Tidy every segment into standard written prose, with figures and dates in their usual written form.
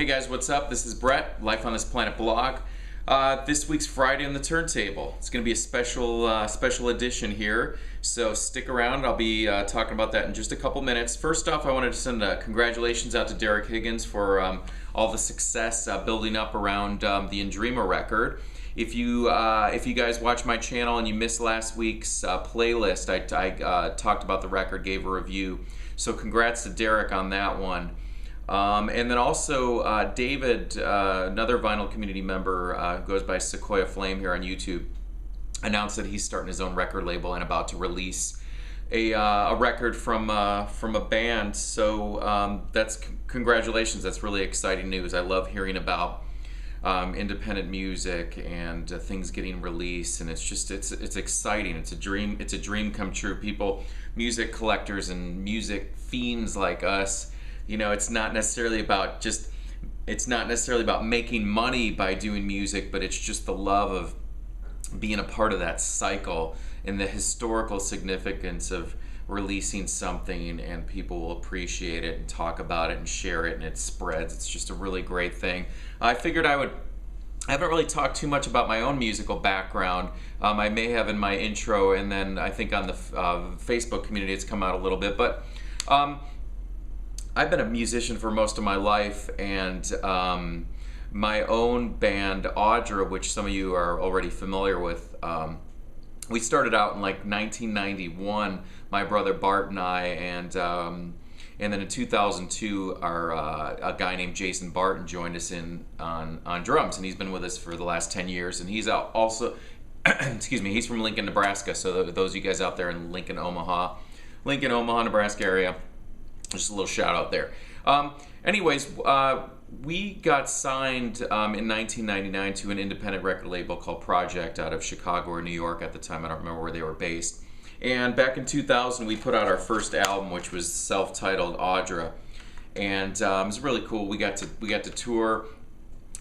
Hey guys, what's up? This is Bret, Life on This Planet blog. This week's Friday on the Turntable. It's going to be a special edition here, so stick around. I'll be talking about that in just a couple minutes. First off, I wanted to send congratulations out to Derek Higgins for all the success building up around the Dreamer record. If you guys watch my channel and you missed last week's playlist, I talked about the record, gave a review. So congrats to Derek on that one. And then also David, another vinyl community member, who goes by Sequoia Flame here on YouTube, announced that he's starting his own record label and about to release a record from a band. So that's congratulations. That's really exciting news. I love hearing about independent music and things getting released, and it's exciting. It's a dream come true. People, music collectors and music fiends like us. You know, it's not necessarily about making money by doing music, but it's just the love of being a part of that cycle and the historical significance of releasing something, and people will appreciate it and talk about it and share it, and it spreads. It's just a really great thing. I figured I haven't really talked too much about my own musical background. I may have in my intro, and then I think on the Facebook community it's come out a little bit, but I've been a musician for most of my life, and my own band, Audra, which some of you are already familiar with, we started out in like 1991, my brother Bart and I, and then in 2002, a guy named Jason Barton joined us on drums, and he's been with us for the last 10 years, and he's also, excuse me, he's from Lincoln, Nebraska, so those of you guys out there in Lincoln, Omaha, Nebraska area, just a little shout out there. Anyways, we got signed in 1999 to an independent record label called Project out of Chicago or New York at the time. I don't remember where they were based. And back in 2000, we put out our first album, which was self-titled Audra, and it was really cool. We got to tour.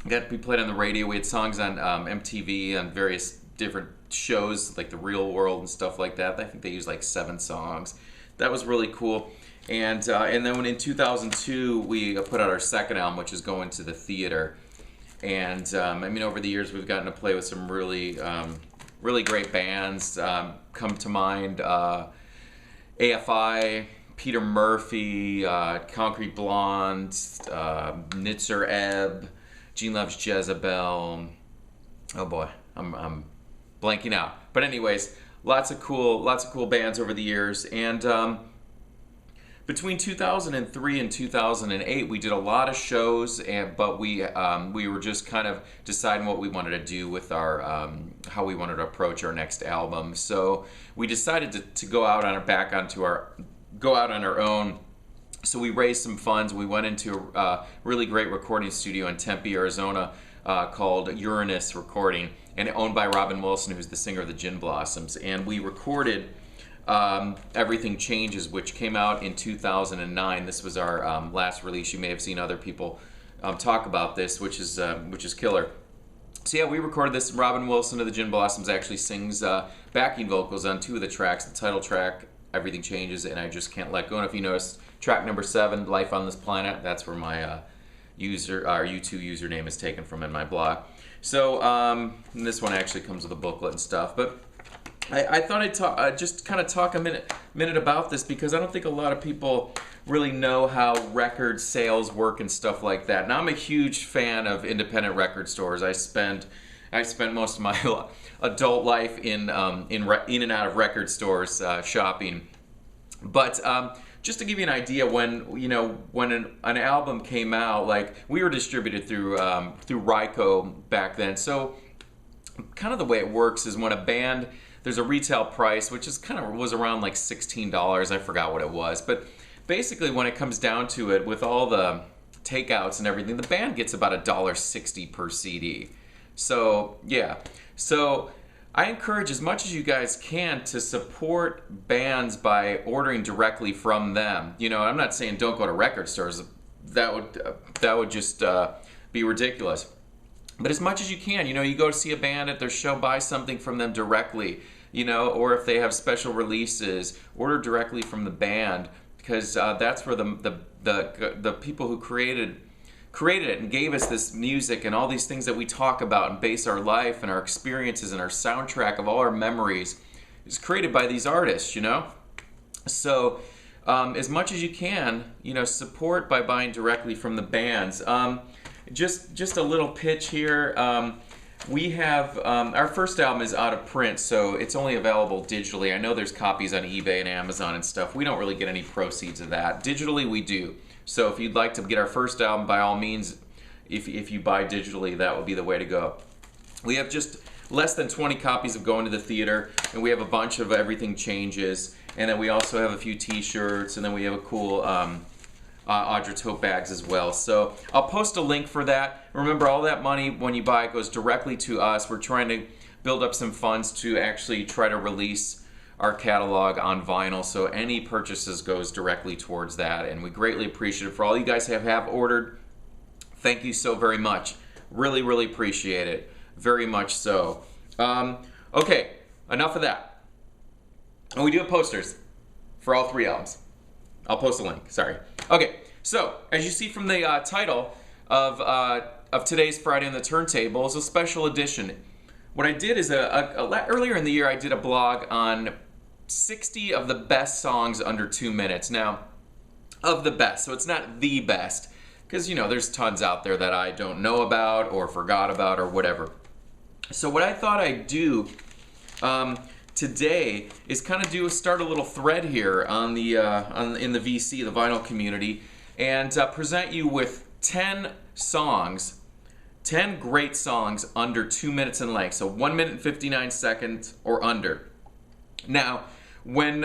We played on the radio. We had songs on MTV and various different shows like The Real World and stuff like that. I think they used like 7 songs. That was really cool. And then when in 2002 we put out our second album, which is Going to the Theater. And I mean, over the years we've gotten to play with some really great bands. Come to mind AFI, Peter Murphy, Concrete Blonde, Nitzer Ebb, Gene Loves Jezebel. Oh boy, I'm blanking out. But anyways, lots of cool bands over the years. And between 2003 and 2008, we did a lot of shows, but we were just kind of deciding what we wanted to do with our how we wanted to approach our next album. So we decided to go out on our own. So we raised some funds. We went into a really great recording studio in Tempe, Arizona, called Uranus Recording, and owned by Robin Wilson, who's the singer of the Gin Blossoms. And we recorded Everything Changes, which came out in 2009. This was our last release. You may have seen other people talk about this, which is killer. So yeah, we recorded this. Robin Wilson of the Gin Blossoms actually sings backing vocals on 2 of the tracks. The title track, Everything Changes, and I Just Can't Let Go. And if you notice, track number 7, Life on This Planet, that's where my YouTube username is taken from in my blog. So this one actually comes with a booklet and stuff, but I thought I'd just kind of talk a minute about this, because I don't think a lot of people really know how record sales work and stuff like that. Now, I'm a huge fan of independent record stores. I spent most of my adult life in and out of record stores shopping. But just to give you an idea, when an album came out, like we were distributed through Ryco back then. So kind of the way it works is when a band, there's a retail price, which was around like $16. I forgot what it was. But basically, when it comes down to it, with all the takeouts and everything, the band gets about $1.60 per CD. So, yeah. So I encourage as much as you guys can to support bands by ordering directly from them. You know, I'm not saying don't go to record stores. That would just be ridiculous. But as much as you can, you know, you go to see a band at their show, buy something from them directly, you know, or if they have special releases, order directly from the band, because that's where the people who created created it and gave us this music and all these things that we talk about and base our life and our experiences and our soundtrack of all our memories is created by these artists, you know? So as much as you can, you know, support by buying directly from the bands. Just a little pitch here. We have, our first album is out of print, so it's only available digitally. I know there's copies on eBay and Amazon and stuff. We don't really get any proceeds of that. Digitally, we do. So if you'd like to get our first album, by all means, if you buy digitally, that would be the way to go. We have just less than 20 copies of Going to the Theater, and we have a bunch of Everything Changes, and then we also have a few t-shirts, and then we have a cool Audra tote bags as well. So I'll post a link for that. Remember, all that money when you buy it goes directly to us. We're trying to build up some funds to actually try to release our catalog on vinyl, so any purchases goes directly towards that, and we greatly appreciate it. For all you guys have ordered, thank you so very much. Really, really appreciate it. Very much so. Okay, enough of that. And we do have posters for all 3 albums. I'll post a link, sorry. Okay, so as you see from the title of today's Friday on the Turntable is a special edition. What I did is earlier in the year I did a blog on 60 of the best songs under 2 minutes. Now, of the best, so it's not the best, because you know there's tons out there that I don't know about or forgot about or whatever. So what I thought I'd do today is kind of start a little thread here on the in the VC, the vinyl community, and present you with 10 songs, 10 great songs under 2 minutes in length, so 1 minute and 59 seconds or under. Now, when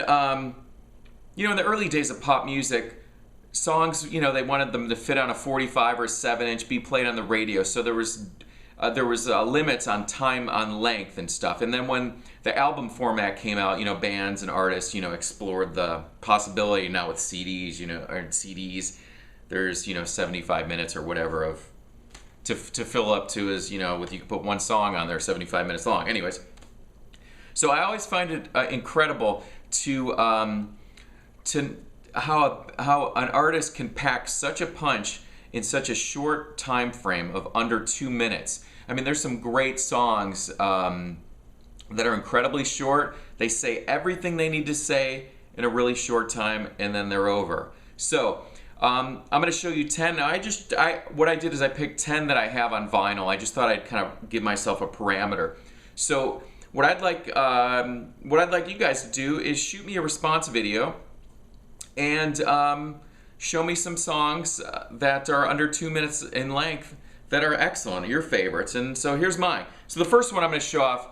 you know, in the early days of pop music, songs, you know, they wanted them to fit on a 45 or 7-inch, be played on the radio, so there was limits on time, on length and stuff. And then when the album format came out, you know, bands and artists, you know, explored the possibility now with CDs, you know, or CDs, there's, you know, 75 minutes or whatever of to fill up to, is, you know, with, you can put one song on there 75 minutes long. Anyways, so I always find it incredible to how an artist can pack such a punch in such a short time frame of under 2 minutes. I mean, there's some great songs that are incredibly short. They say everything they need to say in a really short time, and then they're over. So I'm going to show you 10. Now, what I did is I picked 10 that I have on vinyl. I just thought I'd kind of give myself a parameter. So what I'd like you guys to do is shoot me a response video and show me some songs that are under 2 minutes in length that are excellent, your favorites. And so here's mine. So the first one I'm going to show off,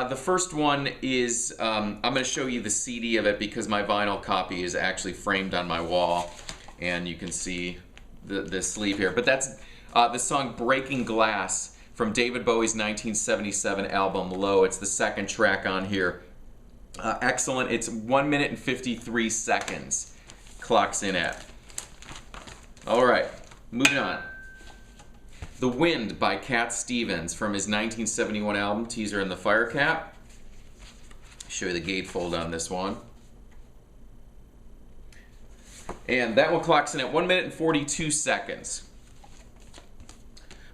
the first one is, I'm going to show you the CD of it because my vinyl copy is actually framed on my wall, and you can see the sleeve here. But that's the song Breaking Glass from David Bowie's 1977 album Low. It's the second track on here. Excellent. It's 1 minute and 53 seconds. Clocks in at. All right, moving on. The Wind by Cat Stevens from his 1971 album Teaser and the Fire Cap. Show you the gatefold on this one. And that one clocks in at 1 minute and 42 seconds.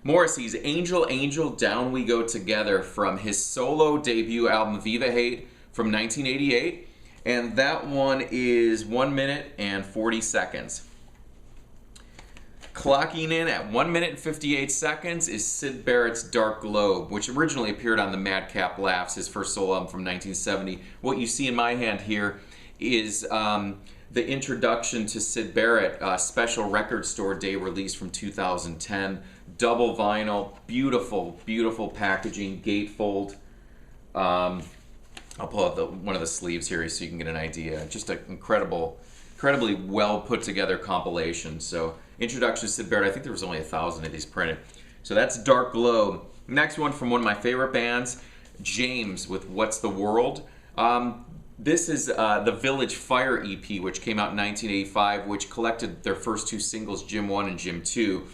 Morrissey's Angel, Angel, Down We Go Together from his solo debut album Viva Hate from 1988. And that one is 1 minute and 40 seconds. Clocking in at 1 minute and 58 seconds is Syd Barrett's Dark Globe, which originally appeared on the Madcap Laughs, his first solo album from 1970. What you see in my hand here is the introduction to Syd Barrett, special record store day release from 2010. Double vinyl, beautiful, beautiful packaging, gatefold. I'll pull out one of the sleeves here so you can get an idea. Just an incredibly well put together compilation. So, introduction to Syd Barrett. I think there was only 1,000 of these printed. So that's Dark Globe. Next one from one of my favorite bands, James with What's the World. This is the Village Fire EP, which came out in 1985, which collected their first 2 singles, Jim 1 and Jim 2,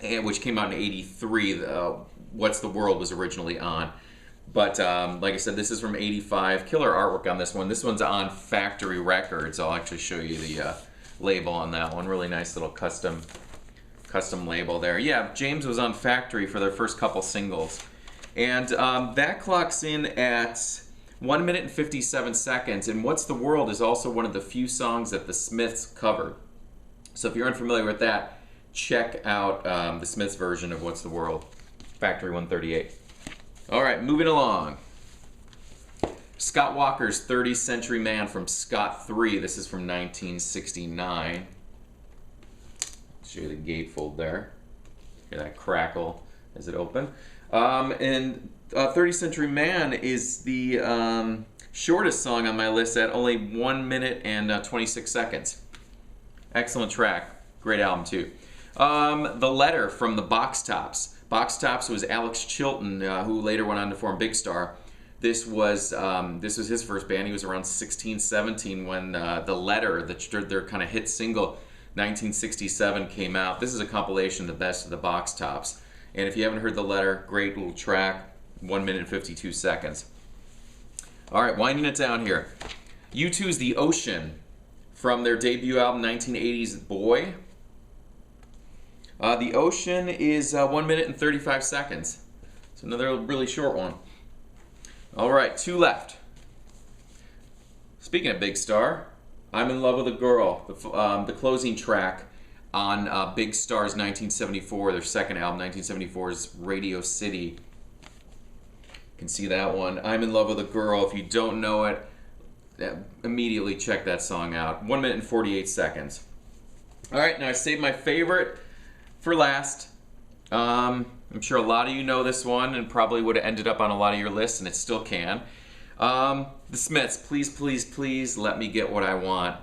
and which came out in 83. What's the World was originally on. But like I said, this is from 85. Killer artwork on this one. This one's on Factory Records. I'll actually show you the label on that one. Really nice little custom custom label there. Yeah, James was on Factory for their first couple singles. And that clocks in at 1 minute and 57 seconds. And What's the World is also one of the few songs that the Smiths covered. So if you're unfamiliar with that, check out the Smiths version of What's the World, Factory 138. All right, moving along. Scott Walker's 30th Century Man from Scott 3. This is from 1969. Show you the gatefold there. Hear that crackle as it opens. And 30th Century Man is the shortest song on my list at only 1 minute and 26 seconds. Excellent track. Great album, too. The Letter from the Box Tops. Box Tops was Alex Chilton, who later went on to form Big Star. This was his first band. He was around 16, 17 when The Letter, their kind of hit single, 1967, came out. This is a compilation, The Best of the Box Tops. And if you haven't heard The Letter, great little track, 1 minute and 52 seconds. All right, winding it down here. U2's The Ocean from their debut album, 1980's Boy. The Ocean is 1 minute and 35 seconds. It's another really short one. All right, two left. Speaking of Big Star, I'm in Love with a Girl, the closing track on Big Star's 1974, their second album, 1974's Radio City. You can see that one. I'm in Love with a Girl. If you don't know it, immediately check that song out. 1 minute and 48 seconds. All right, now I saved my favorite for last. I'm sure a lot of you know this one and probably would have ended up on a lot of your lists, and it still can. The Smiths, Please, Please, Please Let Me Get What I Want.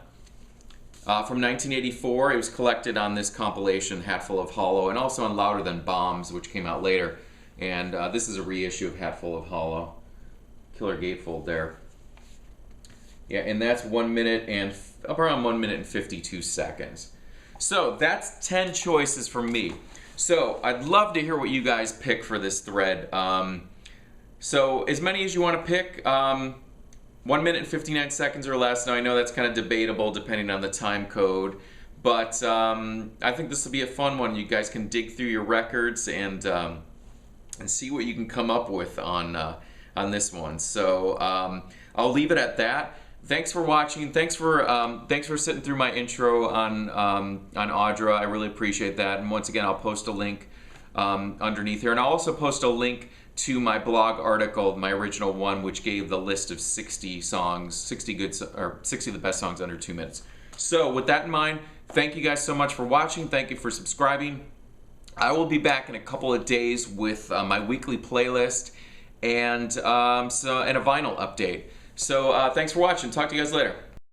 From 1984, it was collected on this compilation, Hatful of Hollow, and also on Louder Than Bombs, which came out later. And this is a reissue of Hatful of Hollow. Killer gatefold there. Yeah, and that's 1 minute and up around 1 minute and 52 seconds. So that's 10 choices from me. So I'd love to hear what you guys pick for this thread. So as many as you want to pick, 1 minute and 59 seconds or less. Now I know that's kind of debatable depending on the time code, but I think this will be a fun one. You guys can dig through your records and see what you can come up with on this one. So I'll leave it at that. Thanks for watching. Thanks for sitting through my intro on Audra. I really appreciate that. And once again, I'll post a link underneath here, and I'll also post a link to my blog article, my original one, which gave the list of 60 songs, 60 of the best songs under 2 minutes. So with that in mind, thank you guys so much for watching. Thank you for subscribing. I will be back in a couple of days with my weekly playlist and a vinyl update. So thanks for watching. Talk to you guys later.